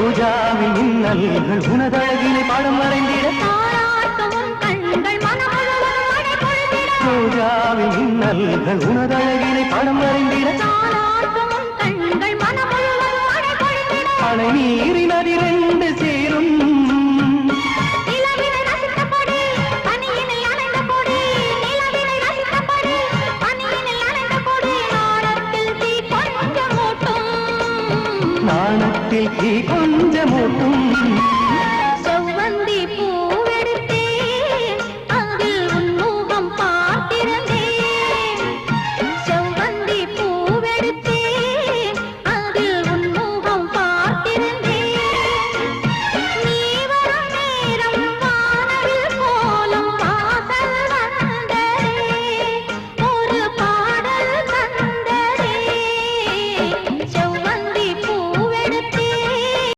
ரோஜாவின் இன்னல்கள் உனதழகினை பாடம் வரைந்திட ரோஜாவின் இன்னல்கள் உனதழகினை பாடம் வரைந்திட அணை நீரின் அதிரண்டு சேரும் நாணத்தில் தீ கொஞ்சமூட்டும்